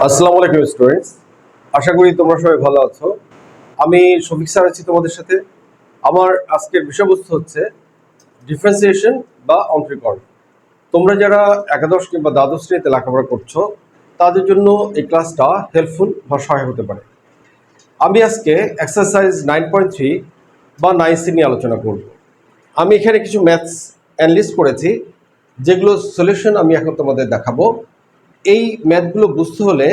আসসালামু আলাইকুম স্টুডেন্টস, আশা করি তোমরা সবাই ভালো আছো। আমি শফিক স্যার আছি তোমাদের সাথে। আমার আজকের বিষয়বস্তু হচ্ছে ডিফারেন্সিয়েশন বা অন্তরীকরণ। তোমরা যারা একাদশ কিংবা দ্বাদশ শ্রেণীতে লেখাপড়া করছো তাদের জন্য এই ক্লাসটা হেল্পফুল বা সহায়ক হতে পারে। আমি আজকে এক্সারসাইজ 9.3 বা 9C নিয়ে আলোচনা করব। আমি এখানে কিছু ম্যাথস অ্যানালিস্ট করেছি, যেগুলো সলিউশন আমি এখন তোমাদের দেখাবো। এই ম্যাথগুলো বুঝতে হলে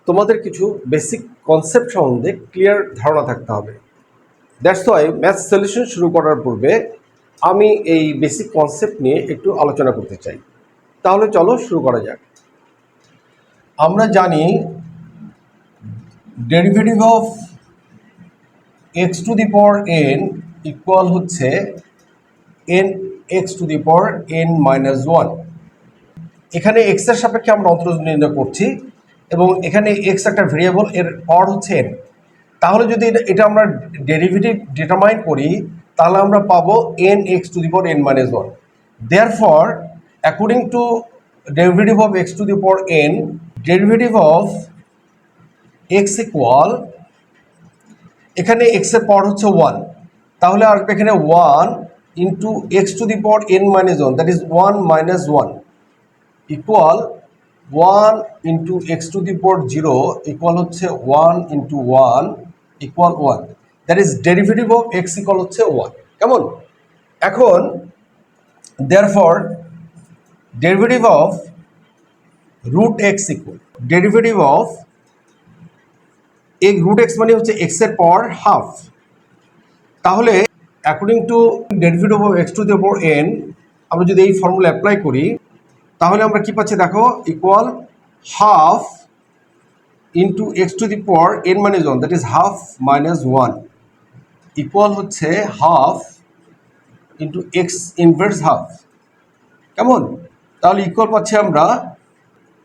তোমাদের কিছু বেসিক কনসেপ্ট সম্বন্ধে ক্লিয়ার ধারণা থাকতে হবে। দ্যাটস ওয়াই ম্যাথ সলিউশন শুরু করার পূর্বে আমি এই বেসিক কনসেপ্ট নিয়ে একটু আলোচনা করতে চাই। তাহলে চলো শুরু করা যাক। আমরা জানি derivative of x to the power n equal হচ্ছে n x to the power n minus one. এখানে এক্স এর সাপেক্ষে আমরা অন্তরজ নির্ণয় করছি এবং এখানে এক্স একটা ভেরিয়েবল, এর পাওয়ার হচ্ছে এন। তাহলে যদি এটা আমরা ডেরিভেটিভ ডিটারমাইন করি তাহলে আমরা পাবো n x to the power n minus one. Therefore according to derivative of x to the power n, derivative of x equal, এখানে এক্স এর পাওয়ার হচ্ছে ওয়ান, তাহলে আসবে এখানে one into x to the power n minus one, that is one minus one, equal one into x to the power zero equal হচ্ছে one into one equal one, that is derivative of x equal হচ্ছে one. কেমন? এখন therefore derivative of root x equal derivative of root X মানে হচ্ছে X এর power half. তাহলে according to derivative of x to the power N, আমরা যদি এই ফর্মুলা অ্যাপ্লাই করি তাহলে আমরা কি পাচ্ছি দেখো, equal half into x to the power n minus one, that is half minus one, equal হচ্ছে half into x inverse half. কেমন? তাহলে ইকুয়াল পাচ্ছি আমরা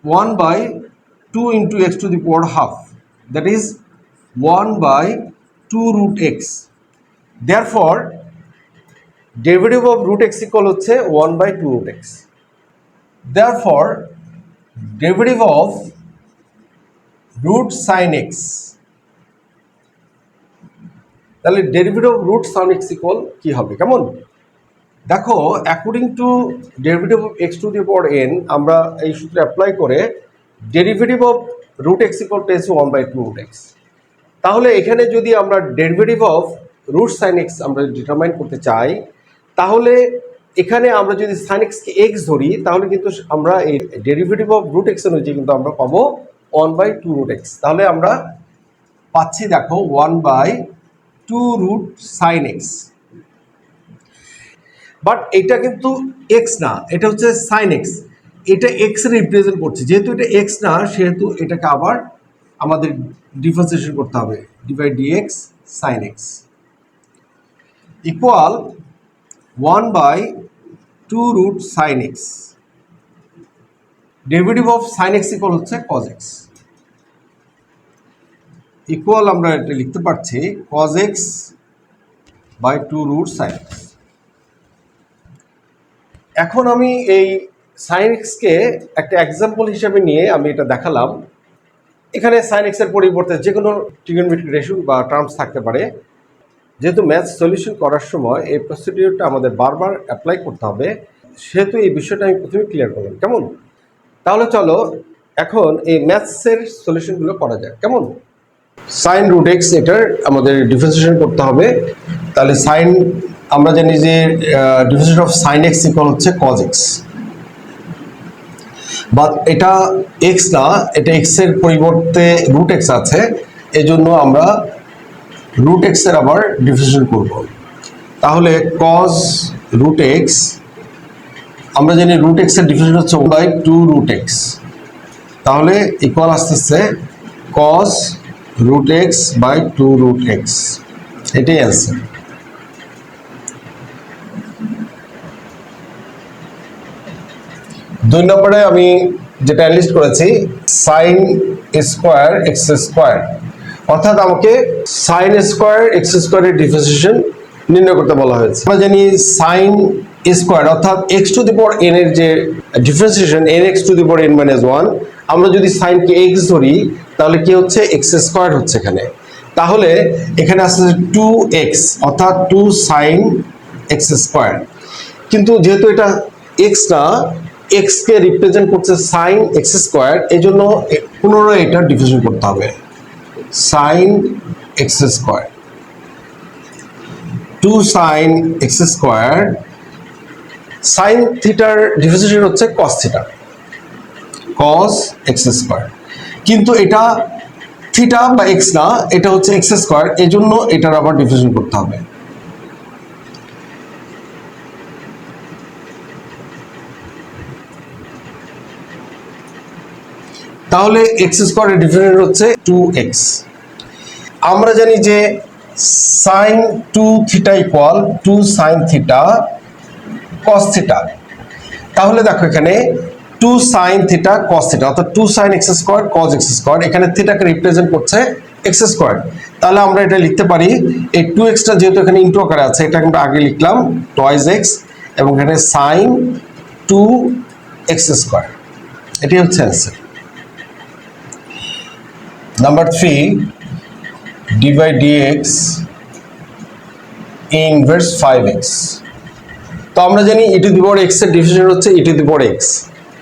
one by two into x to the power half, that is one by two root x. Therefore derivative of root x equal হচ্ছে one by two root x. Therefore, derivative of root sin x, তাহলে derivative of root sin x equal কি হবে? কেমন? দেখো, according to derivative of x to the power N, আমরা এই সূত্রে apply করে derivative of root x equal পেয়েছি one by two root x. তাহলে এখানে যদি আমরা derivative of root sine x আমরা ডিটারমাইন করতে চাই, তাহলে এখানে আমরা যদি সাইন এক্সকে এক্স ধরি তাহলে কিন্তু আমরা এই ডেরিভেটিভ অফ রুট এক্স অনুযায়ী কিন্তু আমরা পাবো one by two root x. তাহলে আমরা পাচ্ছি দেখো one by two root sine X. But এটা কিন্তু এক্স না, এটা হচ্ছে সাইন এক্স, এটা এক্স রিপ্রেজেন্ট করছে। যেহেতু এটা এক্স না সেহেতু এটাকে আবার আমাদের ডিফারেন্সিয়েশন করতে হবে, divide dx sine X equal one by two root sine X. Derivative of sine X equal হচ্ছে কজ এক্স, ইকুয়াল আমরা এটা লিখতে পারছি cos X by two root sine X. এখন আমি এই সাইন এক্সকে একটা এক্সাম্পল হিসেবে নিয়ে আমি এটা দেখালাম। এখানে সাইন এক্সের পরিবর্তে যে কোনো ট্রিগোনোমেট্রিক রেশিও বা টার্মস থাকতে পারে। যেহেতু ম্যাথ সলিউশন করার সময় এই প্রসিডিউরটা আমাদের বারবার অ্যাপ্লাই করতে হবে, সেহেতু এই বিষয়টা আমি প্রথমে ক্লিয়ার করলাম। কেমন? তাহলে চলো এখন এই ম্যাথসের সলিউশনগুলো করা যায়। কেমন? সাইন রুট এক্স, এটার আমাদের ডিফারেন্সিয়েশন করতে হবে। তাহলে সাইন, আমরা জানি যে differentiation of sine X equal হচ্ছে কজ এক্স, বাট এটা এক্স না, এটা এক্স এর পরিবর্তে রুট এক্স আছে, এই জন্য আমরা রুট এক্স এর আবার ডিফারেন্সিয়েশন করব। তাহলে কজ রুট এক্স, আমরা জানি রুট এক্স এর ডিফারেন্সিয়েশন হচ্ছে one by two root x, তাহলে ইকুয়াল আসতেছে cos root x by two root x. এটাই অ্যান্সার। দুই নম্বরে আমি যেটা অ্যানালিস্ট করেছি সাইন স্কোয়ার এক্স স্কোয়ার, অর্থাৎ আমাকে সাইন স্কোয়ার এক্স স্কোয়ারের ডিফারেন্সিয়েশন নির্ণয় করতে বলা হয়েছে। আমরা জানি সাইন স্কোয়ার অর্থাৎ x to the power N এর যে differentiation N x to the power n minus one, আমরা যদি সাইনকে এক্স ধরি তাহলে কি হচ্ছে এক্স স্কোয়ার হচ্ছে এখানে, তাহলে এখানে আসছে 2x অর্থাৎ 2 সাইন এক্স স্কোয়ার। কিন্তু যেহেতু এটা এক্স না, এক্স কে রিপ্রেজেন্ট করছে সাইন এক্স স্কোয়ার, এই জন্য পুনরায় এটা ডিভিশন করতে হবে, sine X square, 2 sine X square. Sine থিটার ডিভিশন হচ্ছে cos theta, cos X square. কিন্তু এটা থিটা বা এক্স না, এটা হচ্ছে এক্স স্কোয়ার, এই জন্য এটার আবার ডিভিশন করতে হবে। তাহলে এক্স স্কোয়ারের ডিফারেন্স হচ্ছে 2x। আমরা জানি যে sine 2 theta equal 2 sine theta cos theta. তাহলে দেখো এখানে 2 সাইন থিটা কস থিটা অর্থাৎ 2 sine X square cos X square, এখানে থিটাকে রিপ্রেজেন্ট করছে এক্স স্কোয়ার। তাহলে আমরা এটা লিখতে পারি, এই 2xটা যেহেতু এখানে ইন্টু আকারে আছে, এটা আমরা আগে লিখলাম টয়েস এক্স এবং এখানে সাইন 2x স্কোয়ার। এটি হচ্ছে answer. Number 3, d by dx inverse 5x। তো আমরা জানি e two the power x এর ডিভিশন হচ্ছে e two the power x,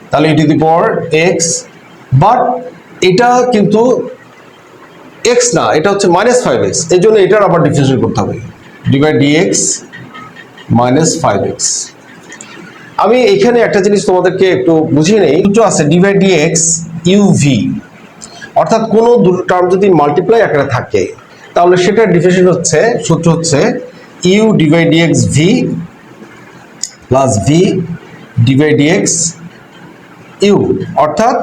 তাহলে e two the power x, but এটা কিন্তু x না, এটা হচ্ছে -5x, এই জন্য এটার আবার ডিভিশন করতে হবে, d by dx -5x। আমি এখানে একটা জিনিস তোমাদেরকে একটু বুঝিয়ে নেই, সূত্র আছে d by dx uv, অর্থাৎ কোনো দুটো টার্ম যদি মাল্টিপ্লাই আকারে থাকে তাহলে সেটার ডিভিশন হচ্ছে, সূত্র হচ্ছে u d by dx v plus v d by dx u, অর্থাৎ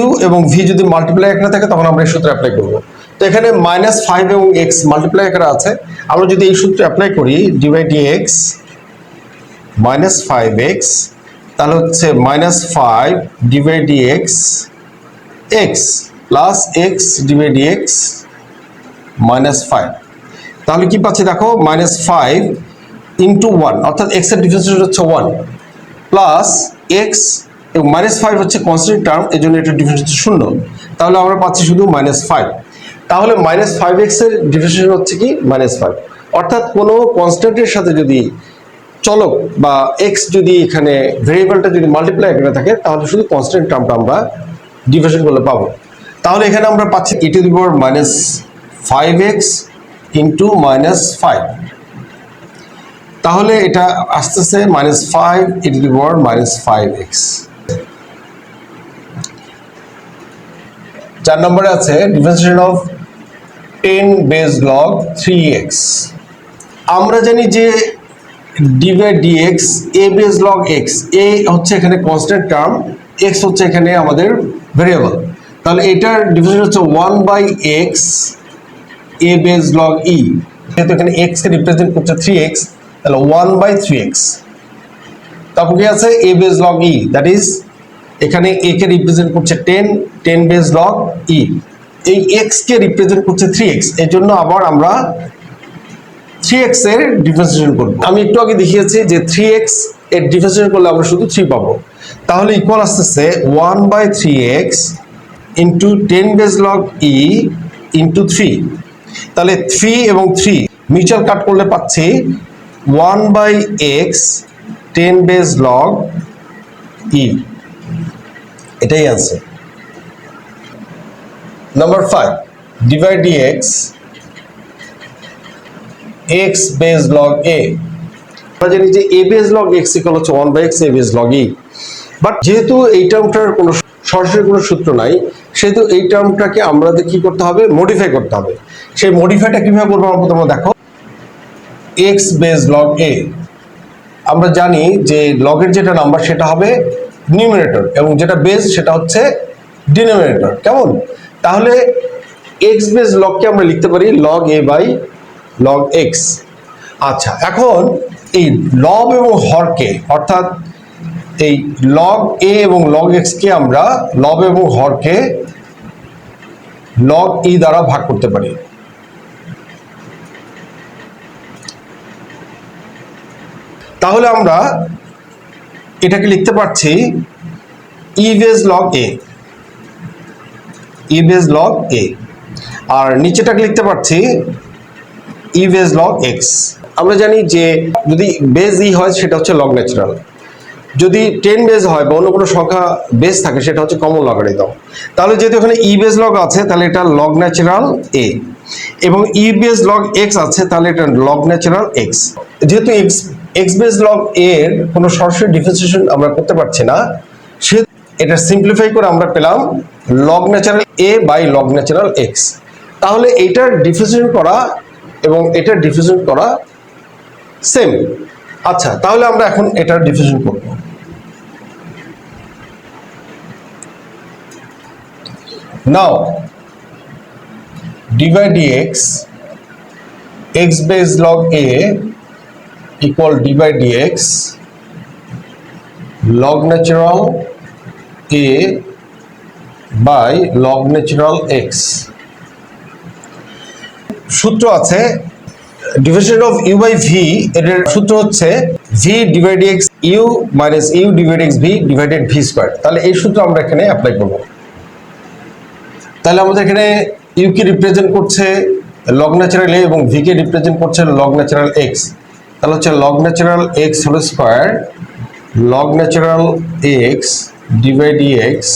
u এবং v যদি মাল্টিপ্লাই আকারে থাকে তখন আমরা এই সূত্র অ্যাপ্লাই করব। তো এখানে -5 এবং x মাল্টিপ্লাই আকারে আছে, আমরা যদি এই সূত্র অ্যাপ্লাই করি d by dx -5x, তাহলে হচ্ছে -5 d by dx x plus x d by dx -5। তাহলে কি পাচ্ছি দেখো, -5 ইন্টু 1 অর্থাৎ x এর ডিফারেন্স হচ্ছে 1 প্লাস x এবং -5 হচ্ছে কনস্ট্যান্ট টার্ম, এই জন্য এটার ডিফারেন্স হচ্ছে 0, তাহলে আমরা পাচ্ছি শুধু -5। তাহলে -5x এর ডিফারেন্স হচ্ছে কি -5, অর্থাৎ কোনো কনস্ট্যান্টের সাথে যদি চলক বা x যদি এখানে ভেরিয়েবলটা যদি মাল্টিপ্লাই করে থাকে তাহলে শুধু কনস্ট্যান্ট টার্মটা আমরা ডিভিশন করলে পাবো। তাহলে এখানে আমরা পাচ্ছি e two the power -5x into -5, তাহলে এটা আসতেছে -5 e two the power -5x। 4 নম্বরে আছে differentiation of 10 base log 3x। আমরা জানি যে d by dx a base log x, a হচ্ছে এখানে কনস্ট্যান্ট টার্ম, x হচ্ছে এখানে আমাদের ভেরিয়েবল, তাহলে এটার ডিভিশন হচ্ছে 1 by x a base log e, যেহেতু এখানে x কে রিপ্রেজেন্ট করছে 3x, তাহলে 1 বাই 3x। তারপর কি আছে a base log e, that is এখানে a কে রিপ্রেজেন্ট করছে 10 বেস লগ e, এই x কে রিপ্রেজেন্ট করছে 3x, এর জন্য আবার আমরা 3x এর ডিফারেন্সিয়েশন করব। আমি একটু আগে দেখিয়েছি যে 3x এর ডিফারেন্সিয়েশন করলে আমরা শুধু 3 পাবো, তাহলে ইকুয়াল আসতেছে 1 by 3x into 10 base log e into 3, তাহলে 3 এবং 3 মিউচুয়াল কাট করলে পাচ্ছি 1 by x 10 base log e, এটাই answer. Number 5, divide dx x base log a। আমরা জানি যে a base log x equal হচ্ছে 1 by x a base log e, but যেহেতু এই টার্মটার কোনো সরাসরি কোনো সূত্র নাই, সেহেতু এই টার্মটাকে আমাদের কি করতে হবে, মডিফাই করতে হবে। সেই মডিফাইটা কিভাবে করবো আমরা তোমরা দেখো, x বেস লগ a, আমরা জানি যে লগের যেটা নাম্বার সেটা হবে নিউমারেটর এবং যেটা বেস সেটা হচ্ছে ডিনোমিনেটর, কেমন? তাহলে x বেস লগকে আমরা লিখতে পারি log a by log x। আচ্ছা, এখন এই লব এবং হরকে, অর্থাৎ এই log a এবং log x কে আমরা লব এবং হরকে log e দ্বারা ভাগ করতে পারি। তাহলে আমরা এটাকে লিখতে পারছি e base log a, e base log a, আর নিচেটাকে লিখতে পারছি ই বেজ লগ এক্স। আমরা জানি যে যদি বেজ ই হয় সেটা হচ্ছে লগ ন্যাচারাল, যদি 10 বেজ হয় বা অন্য কোনো সংখ্যা বেজ থাকে সেটা হচ্ছে কমন লগারিদম। তাহলে যেহেতু এখানে ই বেজ লগ আছে তাহলে এটা লগ ন্যাচারাল এ, এবং ই বেজ লগ এক্স আছে তাহলে এটা লগ ন্যাচারাল এক্স। যেহেতু এক্স বেজ লগ এর কোনো সরাসরি ডিফারেন্সিয়েশন আমরা করতে পারছি না, সে এটা সিম্পলিফাই করে আমরা পেলাম log natural A by log natural X. তাহলে এটার ডিফারেন্সিয়েশন করা এবং এটার ডিফারেন্সিয়েশন করা সেম। আচ্ছা, তাহলে আমরা এখন এটার ডিফারেন্সিয়েশন করব। নাও dy dx x base log a equal dy dx log natural a by log natural x। সূত্র আছে division of U by V, এর সূত্র হচ্ছে V divide X U minus U divide X V divided V square. তাহলে এই সূত্র আমরা এখানে অ্যাপ্লাই করব। তাহলে আমাদের এখানে ইউ কে রিপ্রেজেন্ট করছে লগ ন্যাচারাল এ এবং ভি কে রিপ্রেজেন্ট করছে লগ ন্যাচারাল এক্স। তাহলে হচ্ছে log natural X whole square log natural X divide X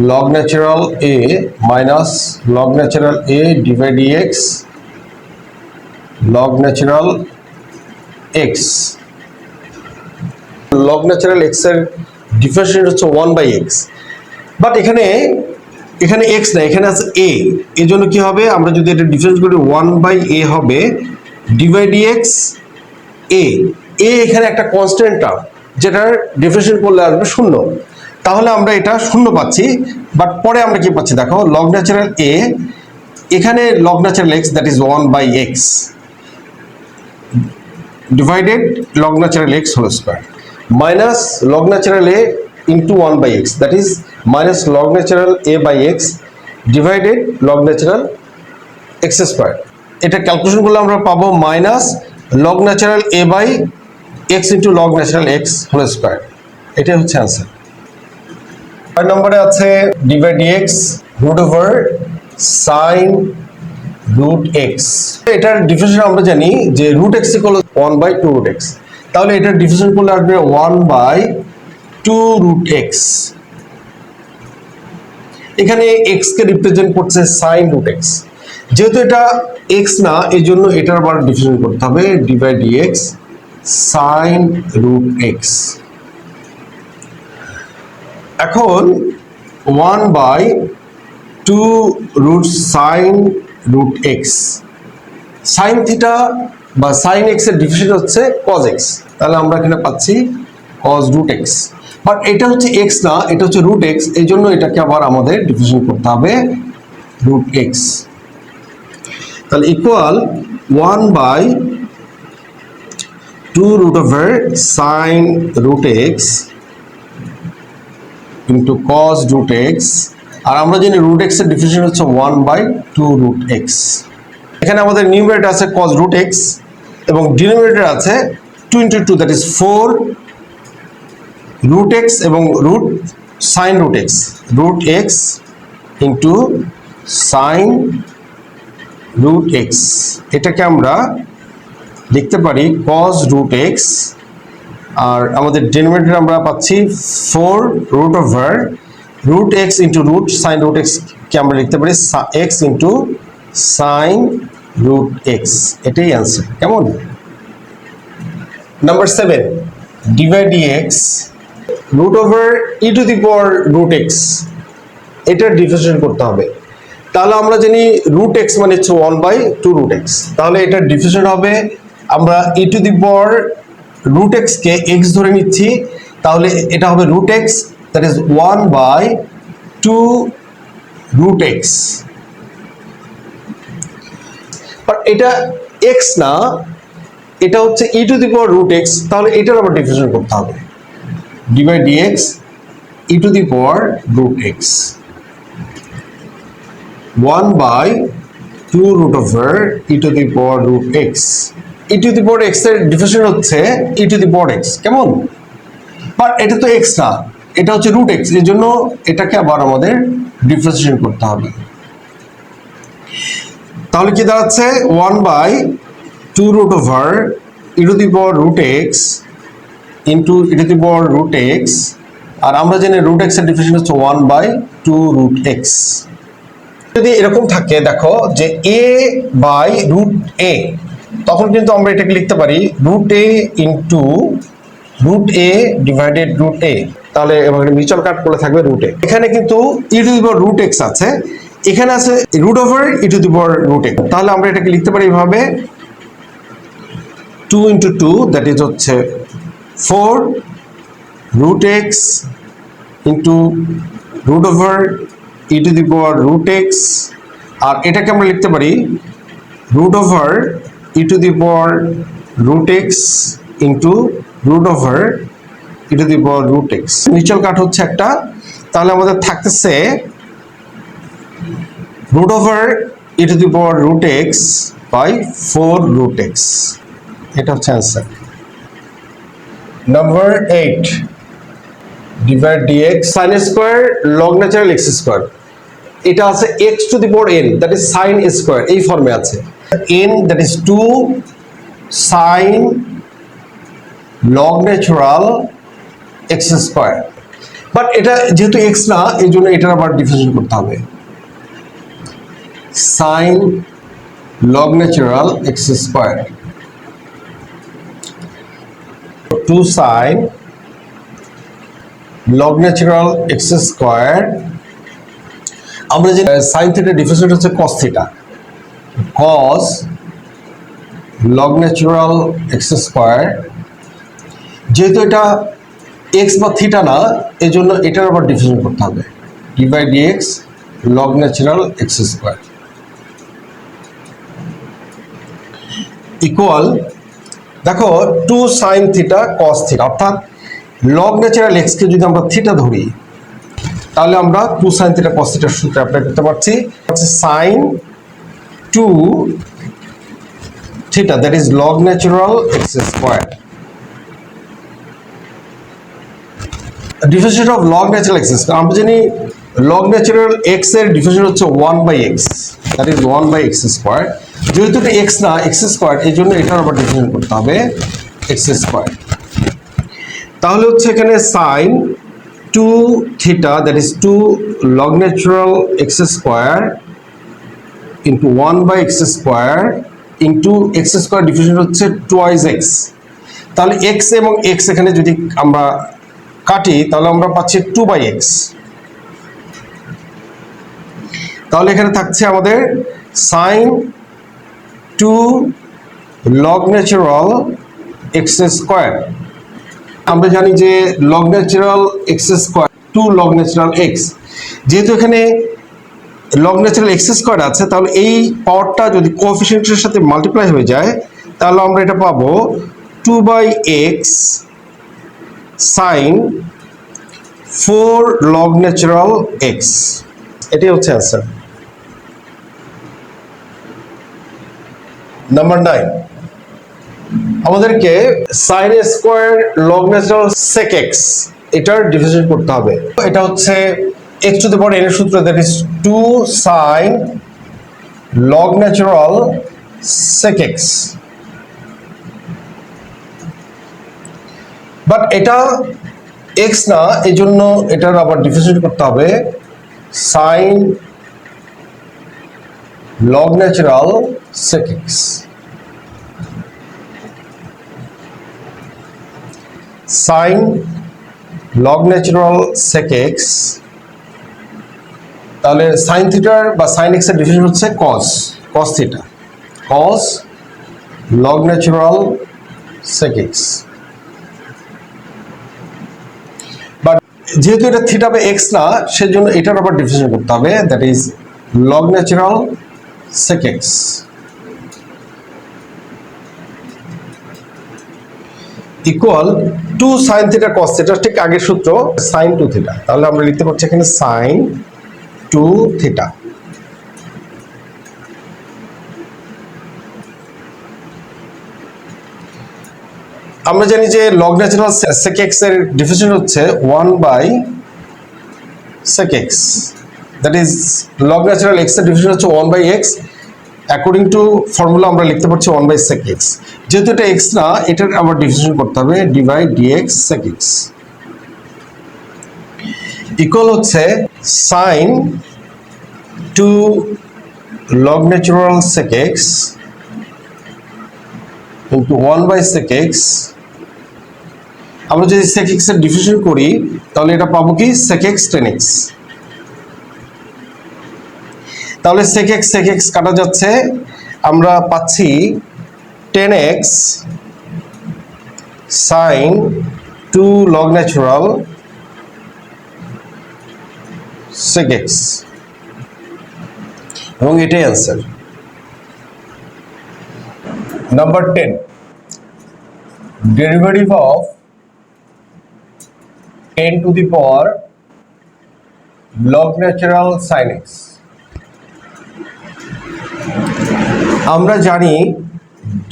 log natural a minus log natural a divided dx log natural x। log natural x এর differentiation হচ্ছে 1 by x, but এখানে x না, এখানে আছে a, এই জন্য কি হবে, আমরা যদি এটা ডিফারেন্স করি 1 বাই a হবে ডিভাইড dx a এখানে একটা কনস্ট্যান্ট টার্ম যেটার ডিফারেন্সিয়েশন করলে আসবে 0। তাহলে আমরা এটা 0 পাচ্ছি, বাট পরে আমরা কি পাচ্ছি দেখো, লগ ন্যাচারাল এ এখানে log natural X that is 1 by X divided log natural X whole square minus log natural A into 1 by X that is minus log natural A by X divided log natural x square. এটা calculation করলে আমরা পাবো minus log natural A by X into log natural X whole square. এটাই হচ্ছে answer. 5 নম্বরে আছে divide x root over sine root x. এটার differentiation আমরা জানি যে root x equal 1 by 2 root x. তাহলে এটার ডিফারেন্সিয়েশন করলে আসবে 1 বাই 2 রুট এক্স। এখানে এক্স কে রিপ্রেজেন্ট করছে সাইন রুট এক্স, যেহেতু এটা এক্স না এই জন্য এটার আবার ডিফারেন্সিয়েশন করতে হবে divide X sine root X. এখন 1 by 2 root sine root X, sine theta বা সাইন এক্স এর ডিফারেন্সিয়েশন হচ্ছে কজ এক্স। তাহলে আমরা এখানে পাচ্ছি কজ রুট এক্স, বাট এটা হচ্ছে এক্স না, এটা হচ্ছে রুট এক্স, এই জন্য এটাকে আবার আমাদের ডিফারেন্সিয়েশন করতে হবে রুট এক্স। তাহলে equal 1 by 2 root over sine root x into cos root x, আর আমরা জানি রুট এক্স এর ডিফারেন্সিয়েশন হচ্ছে 1 বাই 2 রুট এক্স। এখানে আমাদের নিউমারেটর আছে কজ রুট এক্স এবং ডিনোমিনেটর আছে 2 into 2 that is 4 root x এবং root sine root x into sine root x. এটাকে আমরা লিখতে পারি কজ রুট এক্স, আর আমাদের ডিনোমিনেটর আমরা পাচ্ছি 4 root over root x into root sine root x কে আমরা লিখতে পারি x into sine root x. এটাই অ্যান্সার। কেমন? Number 7 divide x root over e to the power root x, এটার ডিফারেন্সিয়েশন করতে হবে। তাহলে আমরা জানি রুট এক্স মানে হচ্ছে 1 বাই 2 রুট এক্স, তাহলে এটার ডিফারেন্সিয়েশন হবে আমরা e to the power root x কে এক্স ধরে নিচ্ছি, তাহলে এটা হবে root x that is 1 by 2 root x. But এটা এক্স না, এটা হচ্ছে e to the power root x, তাহলে এটার আবার ডিফারেন্সিয়েশন করতে হবে divide x e to the power root x 1 by 2 root over e to the power root x. E to the power x এর ডিফারেন্সিয়েশন হচ্ছে e to the power x. কেমন? But এটা তো এক্স না, এটা হচ্ছে রুট এক্স, এর জন্য এটাকে আবার আমাদের ডিফারেন্সিয়েশন করতে হবে। তাহলে কি দাঁড়াচ্ছে 1/2 root over e to the power root x into e to the power root x, আর আমরা জানি রুট এক্স এর ডিফারেন্সিয়েশন হচ্ছে 1/2 রুট এক্স। যদি এরকম থাকে দেখো যে a বাই রুট এ, তখন কিন্তু আমরা এটাকে লিখতে পারি রুট এ ইন্টু রুট এ ডিভাইডেড রুট এ, তাহলে এবার মিউচুয়াল কাট করলে থাকবে রুট এ। এখানে কিন্তু e to the power root x আছে, এখানে আছে root over e to the power root x, তাহলে আমরা এটাকে লিখতে পারি এভাবে 2 ইন্টু 2 দ্যাট ইজ হচ্ছে 4 root x into root over e to the power root x, আর এটাকে আমরা লিখতে পারি root over e to the power root x into root over e to the power root x. Mutual cut হচ্ছে একটা, তাহলে আমাদের থাকতেছে root over e to the power root x by 4 root x, এটা হচ্ছে answer. Number 8, divide dx sine square log natural x square, এটা আছে x to the power N that is sine square, এই ফর্মে আছে N that is 2 sine log natural x square, but এটা যেহেতু x না এই জন্য এটার আবার ডিফারেন্সিয়েশন করতে হবে, sine log natural x square 2 sine log natural x square, আমরা যে সাইন থিটা ডিফারেন্সিয়েট হচ্ছে cos theta, cos log natural x square, যেহেতু এটা এক্স বা থিটা না এই জন্য এটার আবার ডিফারেন্সিয়েট করতে হবে, divide DX log natural x square equal, দেখো 2 সাইন থিটা কস থিটা, অর্থাৎ লগ ন্যাচারাল এক্স কে যদি আমরা থিটা ধরি তাহলে আমরা 2 সাইন থিটা কস থিটার সূত্র অ্যাপ্লাই করতে পারছি, হচ্ছে sine 2 theta that is log natural x square. Differentiation of log natural x square, আমরা জানি লগ ন্যাচারাল এক্স এর ডিফারেন্সিয়েশন হচ্ছে 1/x that is 1/x square, যেহেতু এটা এক্স না এক্স স্কোয়ার এই জন্য এটার আবার ডিফারেন্সিয়েশন করতে হবে এক্স স্কোয়ার, তাহলে হচ্ছে এখানে sine 2 theta that is 2 log natural x square into 1/x square into X square differentiation হচ্ছে 2x, তাহলে এক্স এবং এক্স এখানে যদি আমরা কাটি তাহলে আমরা পাচ্ছি 2/x, তাহলে এখানে থাকছে আমাদের sine 2 log natural x square, আমরা জানি যে log natural x square 2 log natural X, যেহেতু এখানে লগ ন্যাচারাল এক্স স্কোয়ার আছে তাহলে এই পাওয়ারটা যদি কোএফিসিয়েন্টের সাথে মাল্টিপ্লাই হয়ে যায় তাহলে আমরা এটা পাবো 2/x sign 4 log natural x, এটাই হচ্ছে অ্যান্সার। নাম্বার 9, আমাদেরকে sine square log natural sec X এটার ডিফারেন্সিয়েট করতে হবে, এটা হচ্ছে X to the power N এর সূত্র that is 2 sine log natural sec X, but এটা এক্স না এই জন্য এটার আবার ডিফারেন্সিয়েট করতে হবে sine log natural sec X, sine log natural sec X, তাহলে সাইন থিটার বা সাইন এক্স এর ডিফারেন্স হচ্ছে cos theta, cos log natural sec X, but যেহেতু এটা থিটা বা এক্স না সেজন্য এটার আবার ডিফারেন্স করতে হবে that is log natural sec X equal 2 sine theta cos theta, ঠিক আগের সূত্র সাইন 2 থিটা, তাহলে আমরা লিখতে পারছি এখানে সাইন 2 থিটা, আমরা জানি যে লগ ন্যাচারাল sec x এর ডিফিনেশন হচ্ছে 1/sec x, that is log natural x এর ডিফিনেশন হচ্ছে 1/x। অ্যাকর্ডিং টু ফর্মুলা আমরা লিখতে পারছি 1/sec x। যেহেতু এটা x না, এটার আবার ডিফিনেশন করতে হবে d/dx sec x ইকুয়াল হচ্ছে sin 2 log natural sec x into 1/sec x। আমরা যদি sec x এর ডিফিনেশন করি তাহলে এটা পাবো কি sec x tan x। তাহলে sec x কাটা যাচ্ছে, আমরা পাচ্ছি tan x sin 2 log natural sec x, এবং এটাই answer. Number 10, derivative of 10 to the power log natural sin x। আমরা জানি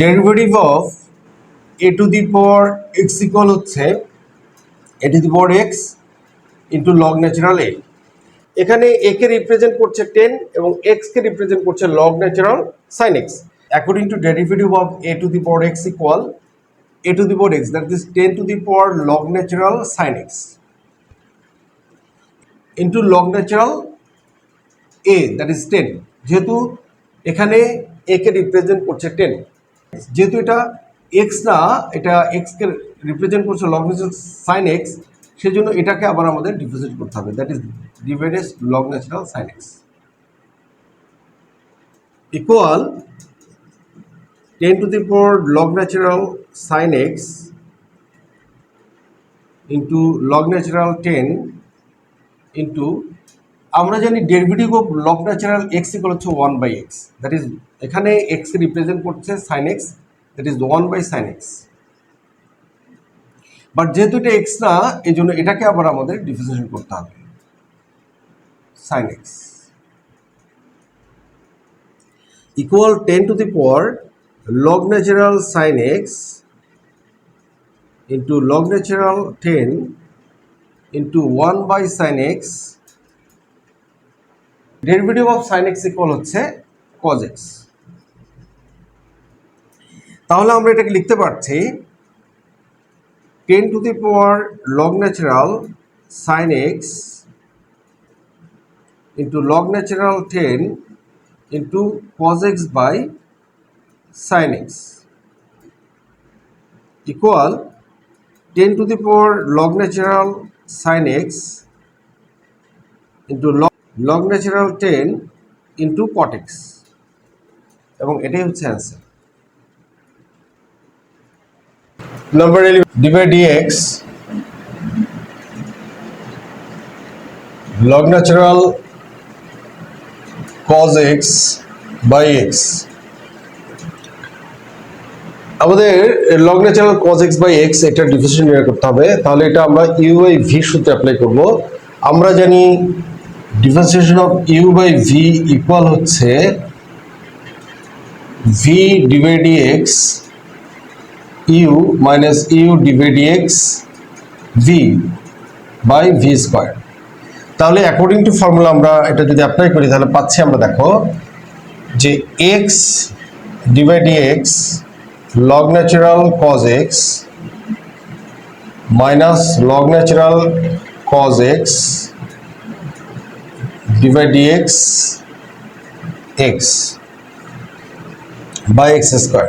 derivative of a to the power x equal হচ্ছে a to the power x into log natural a। এখানে a K represent করছে 10 এবং x কে represent করছে log natural sin x। According to derivative of a to the power x equal a to the power x, that is 10 to the power log natural sin x into log natural a, that is 10। যেহেতু এখানে a K represent করছে 10, যেহেতু এটা x না, এটা x কে represent করছে log natural sin x, সেজন্য এটাকে আবার আমাদের ডিফারেন্সিয়েট করতে হবে, that is divided log natural sin x equal 10 to the power log natural sin x into log natural 10 into, আমরা জানি derivative of log natural x equal হচ্ছে 1/x, দ্যাট ইজ এখানে x কে রিপ্রেজেন্ট করছে sin x, that is 1/sin x। But যেহেতু এটা x না, এই জন্য এটাকে আবার আমাদের ডিফারেন্সিয়েশন করতে হবে, sin x equal 10 to the power log natural sin x into log natural 10 into 1/sin x। Derivative of sin x equal হচ্ছে cos x। তাহলে আমরা এটাকে লিখতে পারছি 10 to the power log natural sin x into log natural 10 into cos x by sin x equal 10 to the power log natural sin x into log natural 10 into cot x, এবং এটাই হচ্ছে answer. Number 11, d/dx log natural cos x by x। আমাদের log natural cos x by x এটা differentiation বের করতে হবে, তাহলে এটা আমরা u by v সূত্রে অ্যাপ্লাই করব। আমরা জানি differentiation of u by v equal হচ্ছে v d/dx u minus u d/dx v by v square. তাহলে অ্যাকর্ডিং টু ফর্মুলা আমরা এটা যদি অ্যাপ্লাই করি তাহলে পাচ্ছি, আমরা দেখো যে x d/dx log natural cos x minus log natural cos x d/dx x by x square.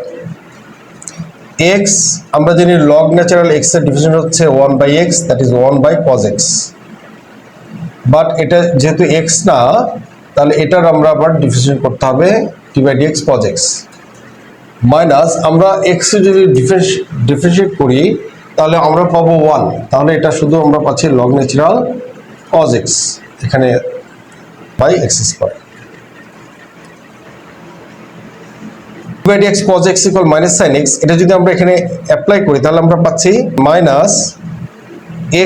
x আমরা জানি log natural x এর ডিফিনেশন হচ্ছে 1/x, that is 1/cos x। But এটা যেহেতু x না, তাহলে এটার আমরা আবার ডিফারেন্সিয়েট করতে হবে d/dx cos x মাইনাস, আমরা x এ যদি ডিফারেন্সিয়েট করি তাহলে আমরা পাবো 1, তাহলে এটা শুধু আমরা পাচ্ছি log natural cos x এখানে by x square. d/dx cos x equal minus sin x, এটা যদি আমরা এখানে অ্যাপ্লাই করি তাহলে আমরা পাচ্ছি minus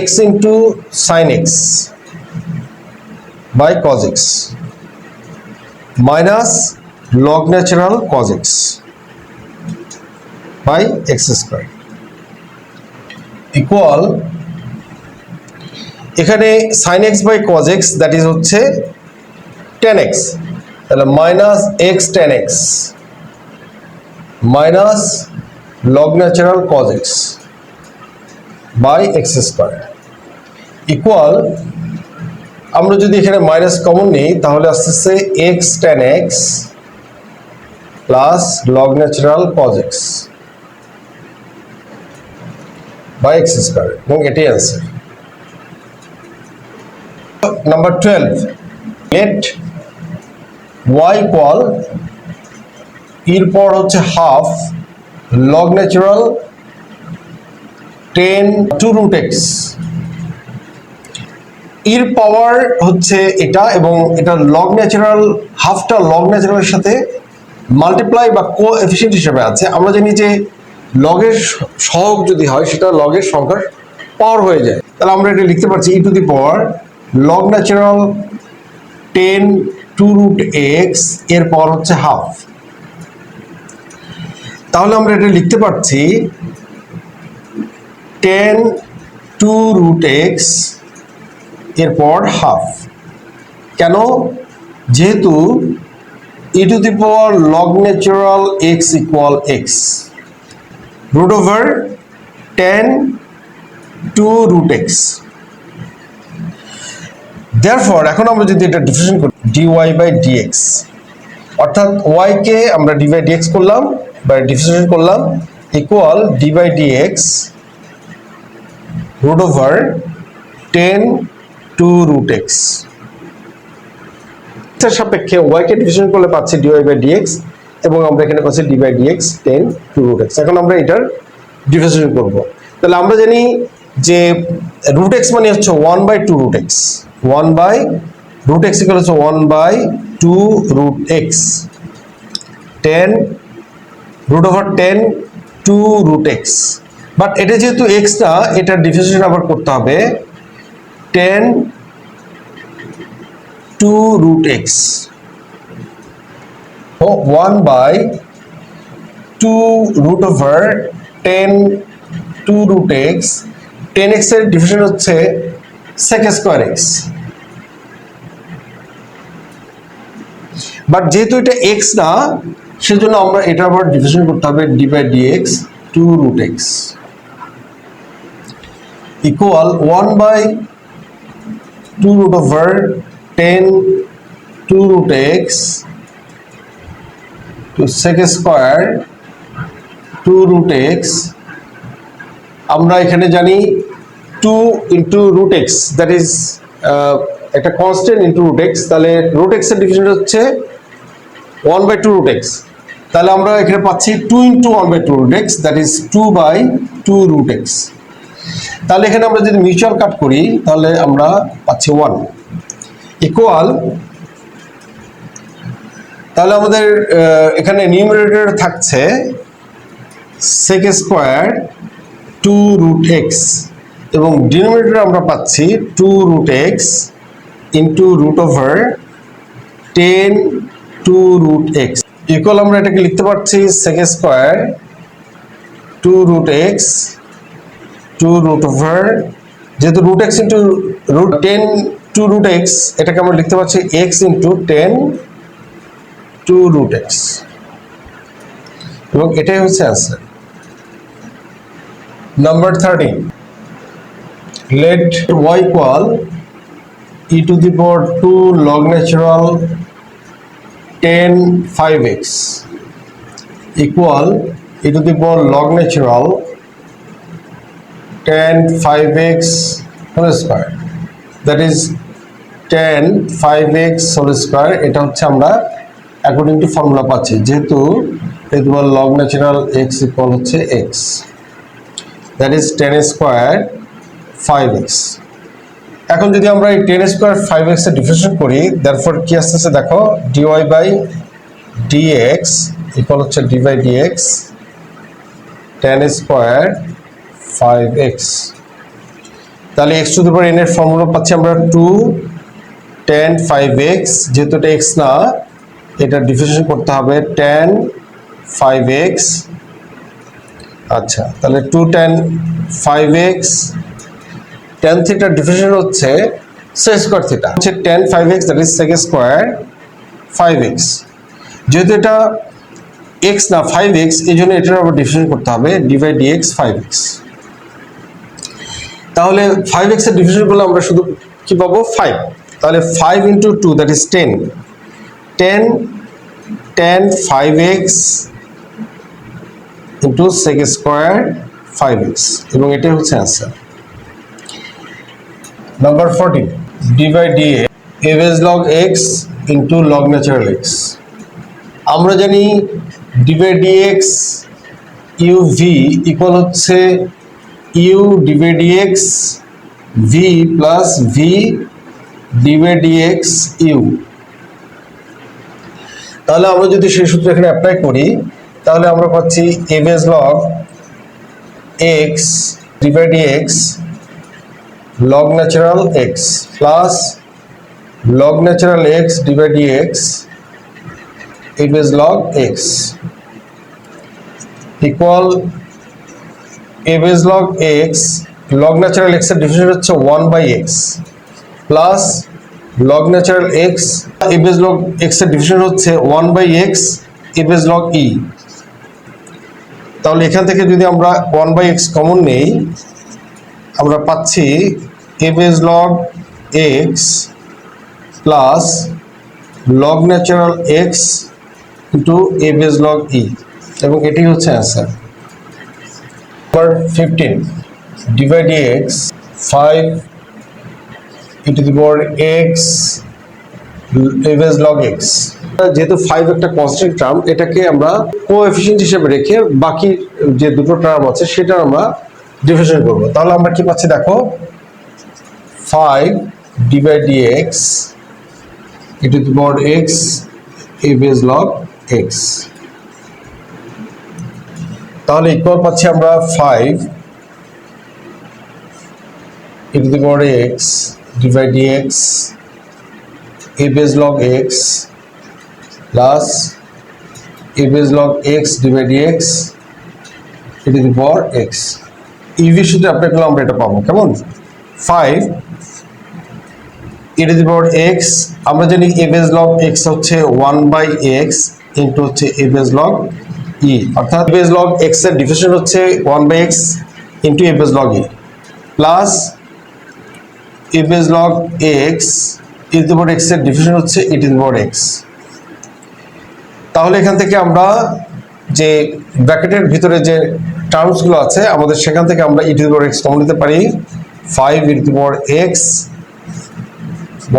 x into sin x by cos x minus log natural cos x by x square equal এখানে sin x by cos x that is হচ্ছে tan x, তাহলে minus x tan x minus log natural cos x by x square equal আমরা যদি এখানে minus common নিই তাহলে আসতেছে x tan x plus log natural cos x by x square, এবং এটাই answer. Number 12, let y equal এর পর হচ্ছে half log natural 10 2 root x, এর পাওয়ার হচ্ছে এটা, এবং এটা log natural হাফটা log natural এর সাথে মাল্টিপ্লাই বা কোএফিসিয়েন্ট হিসেবে আছে। আমরা জানি যে লগের সহগ যদি হয় সেটা লগের সংখ্যার পাওয়ার হয়ে যায়, তাহলে আমরা এটা লিখতে পারছি e two the power log natural 10 2 root x এর পাওয়ার হচ্ছে হাফ। তাহলে আমরা এটা লিখতে পারছি 10 2 root x এরপর হাফ। কেন? যেহেতু e two the power log natural x equal x root over 10 2 root x, therefore এখন আমরা যদি এটা ডিফারেন্সিয়েট করি dy by dx, অর্থাৎ y কে আমরা dy by dx করলাম বা ডিফারেন্সিয়েট করলাম equal dy by dx root over 10 2 root x, এর সাপেক্ষে y কে ডিফারেন্সিয়েট করলে পাচ্ছি dy by dx, এবং আমরা এখানে পাচ্ছি dy by dx 10 2 root x। এখন আমরা এটার ডিফারেন্সিয়েট করব, তাহলে আমরা জানি যে root x মানে হচ্ছে 1 by 2 root x, 1 by root x equal হচ্ছে 1 by 2 root x 10 root over 10 2 root x, but এটা যেহেতু x না, এটা ডিফারেন্সিয়েশন আবার করতে হবে 10 2 root x, O 1 by 2 root over 10 2 root x, 10x এর ডিফারেন্সিয়েশন হচ্ছে sec square x, বাট যেহেতু এটা x না সেজন্য আমরা এটা আবার ডিফারেন্সিয়েশন করতে হবে d by dx 2 root x equal 1 by 2 root over 10 2 root x to sec square 2 root x, আমরা এখানে জানি 2 into root x that is একটা কনস্ট্যান্ট into root x, তাহলে root x এর ডিফারেন্স হচ্ছে 1 by 2 root x, তাহলে আমরা এখানে পাচ্ছি 2 into 1 by 2 root x that is 2 by 2 root x, তাহলে এখানে আমরা যদি মিউচুয়াল কাট করি তাহলে আমরা পাচ্ছি 1 ইকুয়াল, তাহলে আমাদের এখানে নিউমারেটর থাকছে sec স্কয়ার 2 root x, এবং ডিনোমিনেটর আমরা পাচ্ছি 2 root x into root over 10 2 root x equal, আমরা এটাকে লিখতে পারছি sec square 2 root x 2 root over, যেহেতু root x into root 10 2 root x, এটাকে আমরা লিখতে পারছি x into 10 2 root x, এবং এটাই হচ্ছে answer. Number 13, let y equal e to the power 2 log natural 10 5x equal e to the power log natural 10 5x whole square, that is 10 5x whole square, এটা হচ্ছে আমরা according to formula পাচ্ছি, যেহেতু এর log natural x equal হচ্ছে x, that is 10 square 5x। এখন যদি আমরা এই 10 square 5x এর ডিফারেন্সিয়েট করি, therefore কি আসছে দেখো dy by dx equal হচ্ছে d by dx 10 square 5x, তাহলে x two the power n এর ফর্মুলা পাচ্ছি আমরা 2 10 5x, যেহেতু এটা x না এটা ডিফারেন্সিয়েট করতে হবে 10 5x আচ্ছা, তাহলে 2 tan 5x tan থিটার ডিফারেন্স হচ্ছে sec স্কয়ার থিটা, হচ্ছে tan 5x that is sec square 5x। যেহেতু এটা x না 5x, এই জন্য এটার আবার ডিফারেন্স করতে হবে, ডিভাইড dx 5x। তাহলে 5x এর ডিফারেন্স করলে আমরা শুধু কি পাবো 5, তাহলে 5 into 2 that is 10 tan 5x into sec square 5x, এবং এটাই হচ্ছে answer. Number 14, divide dx a base log x into log natural x। আমরা জানি ডিভাইড dx uv ইকুয়াল হচ্ছে u divide dx v plus v divide dx u। তাহলে আমরা যদি সেই সূত্র এখানে অ্যাপ্লাই করি, তাহলে আমরা পাচ্ছি a base log x divide dx log natural x plus log natural x divide dx a base log x equal a base log x log natural x এর ডিফারেন্স হচ্ছে 1 by x plus log natural x a base log x এর difference হচ্ছে 1 by x a base log e। তাহলে এখান থেকে যদি আমরা 1 by x common নেই, আমরা পাচ্ছি a base log x plus log natural x into a base log e, এবং এটি হচ্ছে answer. Number 15, divide dx 5 e to the power x a base log x। যেহেতু 5 একটা কনস্ট্যান্ট টার্ম, এটাকে আমরা কোএফিশিয়েন্ট হিসেবে রেখে বাকি যে দুটো টার্ম আছে সেটা আমরা ডিফারেন্সিয়েট করব। তাহলে আমরা কি পাচ্ছি দেখো, 5 divide dx e to the power x a base log x। তাহলে ইকুয়াল পাচ্ছি আমরা 5 e to the power x divide dx a base log x plus a base log x divide dx e to the power x। EV সূত্রে apply করলে আমরা এটা পাবো কেমন, 5 e to the power x, আমরা জানি a base log x হচ্ছে 1 by x into হচ্ছে a base log e, অর্থাৎ a base log x এর ডিফারেন্স হচ্ছে 1 by x into a base log e plus a base log x e to the power x এর difference হচ্ছে e to the power x। তাহলে এখান থেকে আমরা যে ব্র্যাকেটের ভিতরে যে টার্মসগুলো আছে আমাদের, সেখান থেকে আমরা e to the power x common নিতে পারি, 5 e to the power x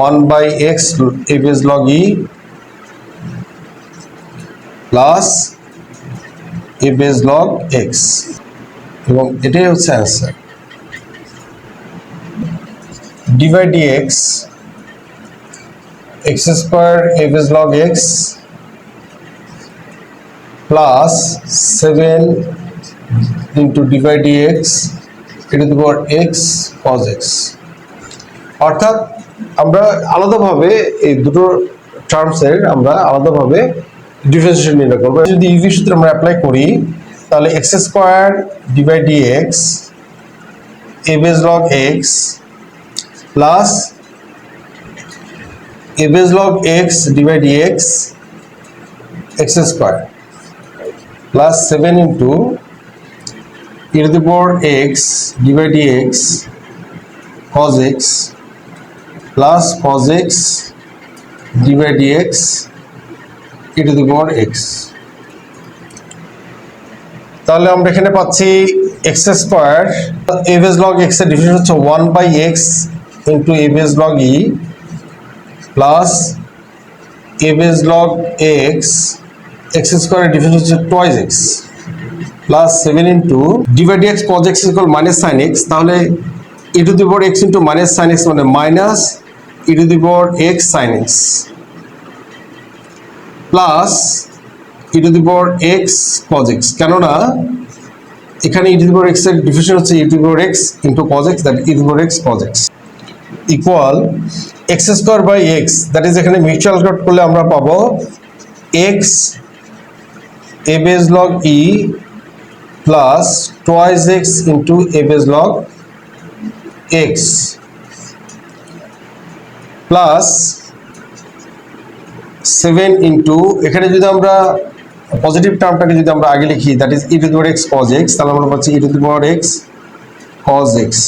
1 by x a base log e plus a base log x, এবং এটাই হচ্ছে answer. Divide dx x square a base log x plus 7 into divide dx e to the power x cos x। অর্থাৎ আমরা আলাদাভাবে এই দুটো টার্মসের আমরা আলাদাভাবে ডিফারেন্সিয়েশন নির্ণয় করবো। যদি ইভি সূত্র আমরা অ্যাপ্লাই করি, তাহলে x square divide dx a base log x plus a base log x divide dx x square plus 7 into e to the power x divide dx cos x plus cos x divide dx e to the power x। তাহলে আমরা এখানে পাচ্ছি x square a base log x এর difference হচ্ছে 1 by x into a base log e plus a base log x x স্কয়ারের difference হচ্ছে twice x plus 7 into divide dx cos x equal minus sine x। তাহলে e to the power x into minus sine x মানে minus e to the power x sin x plus e to the power x cos x, কেননা এখানে e to the power x এর difference হচ্ছে e to the power x into cos x, that e to the power x cos x equal x square by x, that is এখানে mutual cut করলে আমরা পাবো x a base log e plus twice x into a base log x plus 7 into, এখানে যদি আমরা positive টার্মটাকে যদি আমরা আগে লিখি, that is e to the power x cos x, তাহলে আমরা পাচ্ছি e to the power x cos x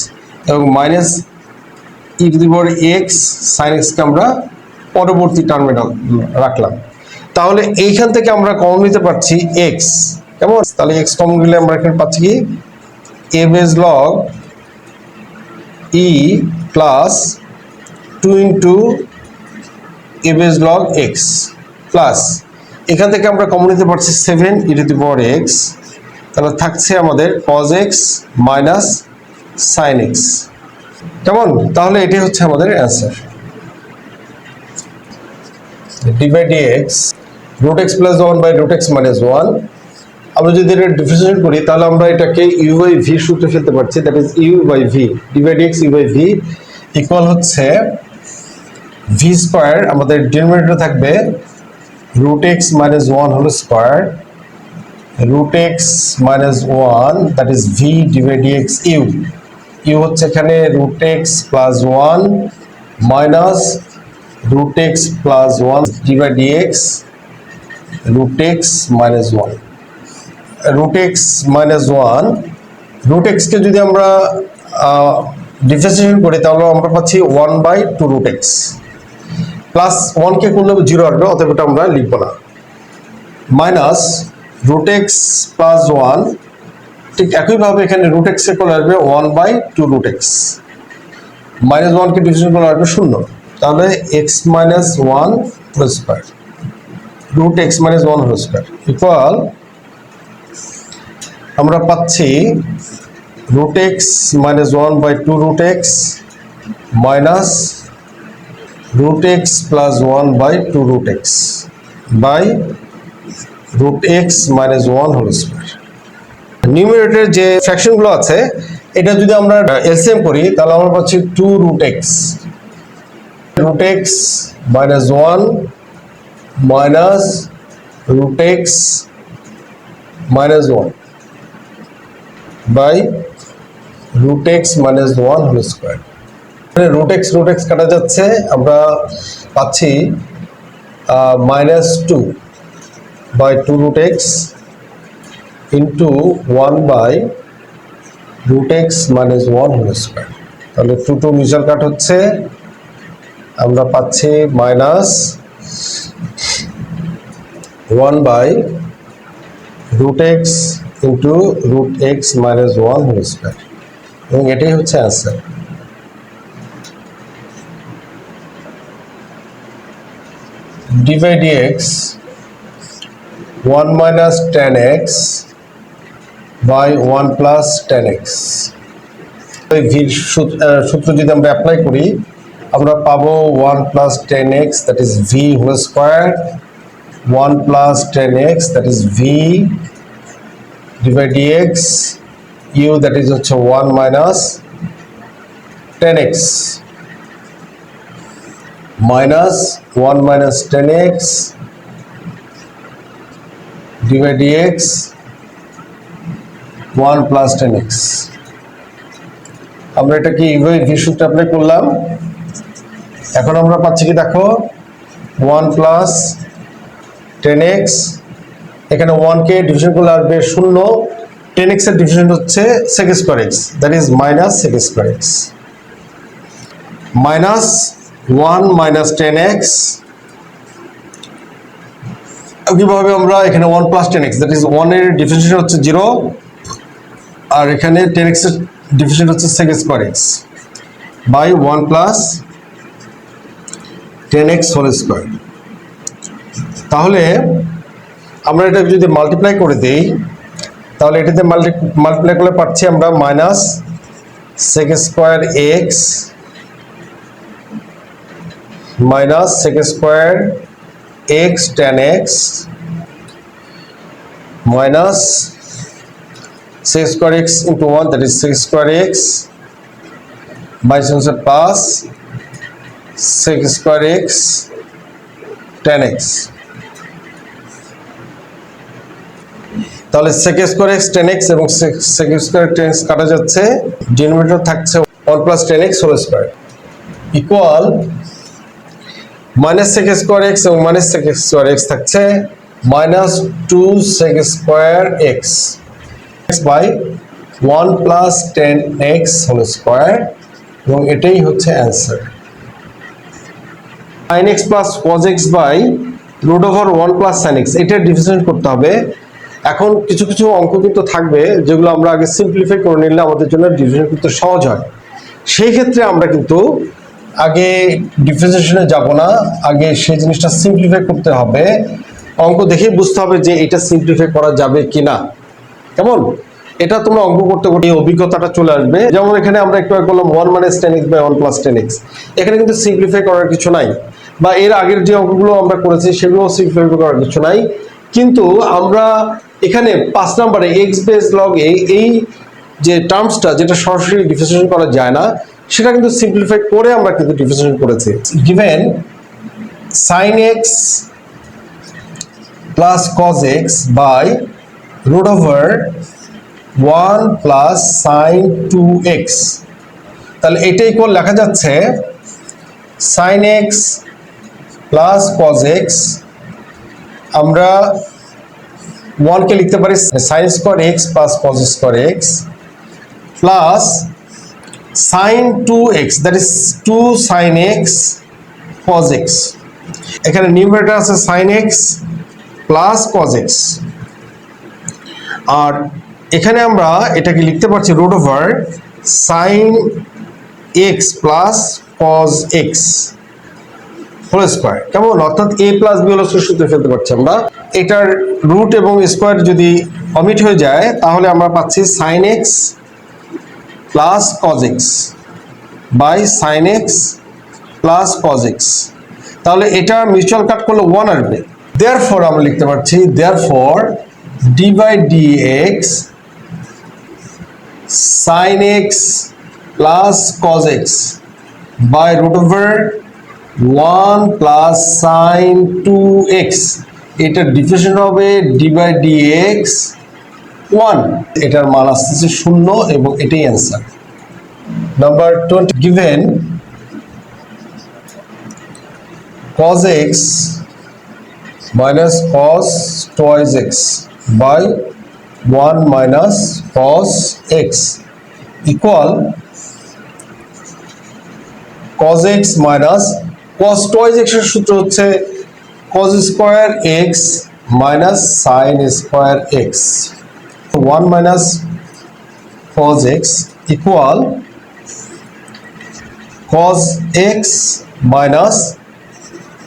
এবং minus e to the power x sine এক্সকে আমরা পরবর্তী টার্মে রাখলাম। তাহলে এইখান থেকে আমরা কমন নিতে পারছি এক্স, কেমন? তাহলে এক্স কমন নিলে আমরা এখানে পাচ্ছি কি এ base log E plus 2 into a base log x plus এখান থেকে আমরা কমন নিতে পারছি 7 ই টু দি পাওয়ার এক্স, তাহলে থাকছে আমাদের cos x minus sine x, কেমন? তাহলে এটাই হচ্ছে আমাদের answer. D by d x root x plus 1 by root x minus 1, আমরা যদি এটা ডিফারেন্সিয়েট করি তাহলে আমরা এটাকে ইউ বাই ভি সূত্রে ফেলতে পারছি, that is u by v, d by d x u by v equal হচ্ছে ভি স্কোয়ার, আমাদের ডিনোমিনেটর থাকবে root x minus 1 whole square root x minus 1, that is v d by d x u, u হচ্ছে এখানে root x plus 1 minus root x plus 1 d by d x root x minus 1, root x minus 1, root এক্সকে যদি আমরা differentiation করি তাহলে আমরা পাচ্ছি 1 by 2 root x plus 1কে করলে 0 আসবে, অতএব এটা আমরা লিখবো না, মাইনাস রুট এক্স প্লাস 1, ঠিক একইভাবে এখানে রুট এক্সকে করলে আসবে 1 বাই 2 রুট এক্স, মাইনাস 1কে ডিফারেন্সিয়েশন করলে আসবে 0, তাহলে x minus 1 whole square root x minus 1 whole square equal আমরা পাচ্ছি root x minus 1 by 2 root x minus root x plus 1 by 2 root x by root x minus 1 whole square. নিউমারেটরের যে ফ্র্যাকশনগুলো আছে এটা যদি আমরা এলসিএম করি তাহলে আমরা পাচ্ছি 2 root x minus 1 minus root x minus 1 by root x minus 1 whole square. Root x কাটা যাচ্ছে, আমরা পাচ্ছি minus 2 by 2 root x into 1 by root x minus 1 whole square, তাহলে 2 মিউচুয়াল কাট হচ্ছে, আমরা পাচ্ছি minus 1 by root x into root x minus 1 whole square, এবং এটাই হচ্ছে answer. D by d x 1 minus 10x by 1 plus 10x, এই ভির সূত্র যদি আমরা অ্যাপ্লাই করি আমরা পাবো 1 plus 10x, that is v whole square, 1 plus 10x, that is v d by d x u, that is হচ্ছে 1 minus 10x minus 1 minus 10x d by d x 1 plus 10x, আমরা এটাকে U V সূত্রে apply করলাম, এখন আমরা পাচ্ছি কি দেখো 1 প্লাস 10x, এখানে 1কে ডিভিশন করলে আসবে 0, 10x এর ডিভিশন হচ্ছে sec square x, that is minus sec square x minus 1 minus 10x, কিভাবে আমরা এখানে 1 প্লাস 10x, দ্যাট ইজ 1 এর ডিফারেন্সিয়েশন হচ্ছে 0 আর এখানে 10x এর ডিফারেন্সিয়েশন হচ্ছে sec square x by 1 plus 10x whole square. তাহলে আমরা এটা যদি মাল্টিপ্লাই করে দেই তাহলে এটাতে মাল্টিপ্লাই করলে পাচ্ছি আমরা minus sec square x minus sec square x tan x minus sec square x into 1, that is sec square x minus plus sec square x tan x তাহলে sec square x tan x এবং sec square tan x কাটা যাচ্ছে, denominator থাকছে 1 plus tan x whole square equal minus sec square x এবং minus sec square x থাকছে minus 2 sec square x by 1 plus tan x whole square, এবং এটাই হচ্ছে answer. sin x plus cos x by root over 1 plus sin x, এটা differentiate করতে হবে। এখন কিছু কিছু অঙ্ক কিন্তু থাকবে যেগুলো আমরা আগে সিম্পলিফাই করে নিলে আমাদের জন্য ডিফারেন্সিয়েট করতে সহজ হয়। সেই ক্ষেত্রে আমরা কিন্তু আগে ডিফারেন্সিয়েশনে যাব না, আগে সেই জিনিসটা সিম্পলিফাই করতে হবে। অঙ্ক দেখেই বুঝতে হবে যে এটা সিম্পলিফাই করা যাবে কিনা। কেমন? এটা তোমরা অঙ্ক করতে করতে এই অভিজ্ঞতাটা চলে আসবে। যেমন এখানে আমরা একটু করলাম 1 minus tan x by 1 plus tan x, এখানে কিন্তু সিম্পলিফাই করার কিছু নাই, বা এর আগের যে অঙ্কগুলো আমরা করেছি সেগুলো সিম্পলিফাই করার কিছু নাই। কিন্তু আমরা এখানে 5 নম্বরে x বেস log a এই যে টার্মসটা যেটা সরাসরি ডিফারেন্সিয়েশন করা যায় না, সেটা কিন্তু সিম্পলিফাই করে আমরা কিন্তু ডিফারেন্সিয়েশন করেছি। Given sin x plus cos x by root over 1 plus sin 2x, তাহলে এটা ইকুয়াল লেখা যাচ্ছে sin x plus cos x, আমরা 1 কে লিখতে পারি sin square x plus cos square x plus sin 2x, that is 2 sin x cos x। এখানে numerator আছে sin x plus cos x, আর এখানে আমরা এটাকে লিখতে পারছি root over sin x plus cos x whole square. কেমন? অর্থাৎ a plus b whole square সূত্রে ফেলতে পারছি আমরা। এটার রুট এবং স্কয়ার যদি অমিট হয়ে যায় তাহলে আমরা পাচ্ছি sin x plus cos x by sin x plus cos x, তাহলে এটা মিউচুয়াল কাট করলে 1 আসবে। দেয়ারফর আমরা লিখতে পারছি therefore d by dx sin x plus cos x by root over 1 plus sin 2x, এটা ডিফারেন্সিয়েশন হবে d বাই dx 1, এটার মান আসছে 0 এবং এটাই answer. Number 20 given cos x minus cos twice x by 1 minus cos x equal cos x minus cos twice x এর সূত্র হচ্ছে cos square x minus sin square x, 1 minus cos x equal cos x minus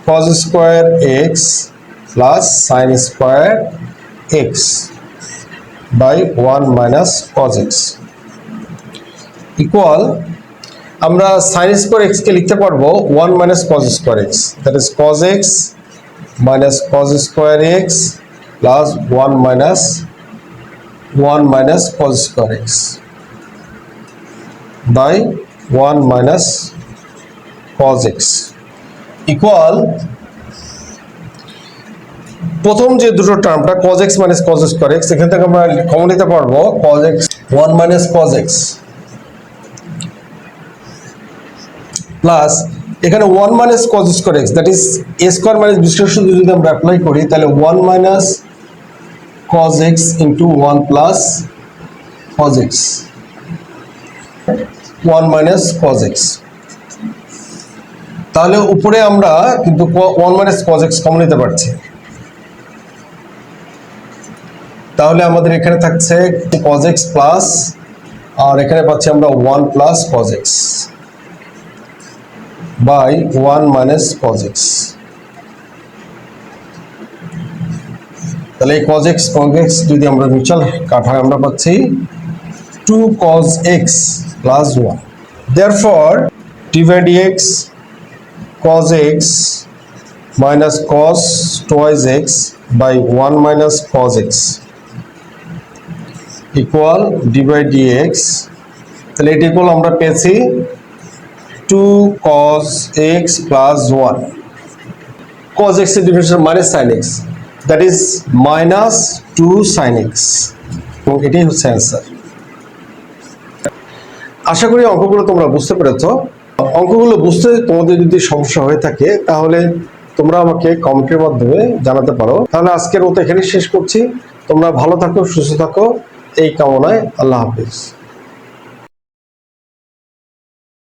cos square x plus sin square x by 1 minus cos x equal, আমরা sin square x কে লিখতে পারবো 1 minus cos square x, that is cos x minus cos square x plus 1 minus cos square x by 1 minus cos x equal, প্রথম যে দুটো টার্মটা cos x minus cos square x, এখান থেকে আমরা common নিতে পারবো cos x 1 minus cos x plus এখানে 1 minus cos square x, that is a square minus b square সূত্র যদি আমরা অ্যাপ্লাই করি তাহলে 1 minus cos x into 1 plus cos x, 1 minus cos x, তাহলে উপরে আমরা কিন্তু 1 minus cos x কমন নিতে পারছি। তাহলে আমাদের এখানে থাকছে cos x প্লাস, আর এখানে পাচ্ছি আমরা 1 plus cos x by 1 minus cos x, তাহলে এই cos x যদি আমরা মিউচুয়াল কাট হয় আমরা পাচ্ছি 2 cos x plus 1, therefore d by dx cos x minus cos twice x by 1 minus cos x equal d by dx, তাহলে এটা equal আমরা পেয়েছি 2 cos x plus 1, cos x এর differentiation minus sin x, that is -2 sin x, এবং এটাই হচ্ছে answer. আশা করি অঙ্কগুলো তোমরা বুঝতে পেরেছ। অঙ্কগুলো বুঝতে তোমাদের যদি সমস্যা হয়ে থাকে তাহলে তোমরা আমাকে কমেন্টের মাধ্যমে জানাতে পারো। তাহলে আজকের মতো এখানেই শেষ করছি। তোমরা ভালো থাকো, সুস্থ থাকো, এই কামনায়। আল্লাহ হাফিজ।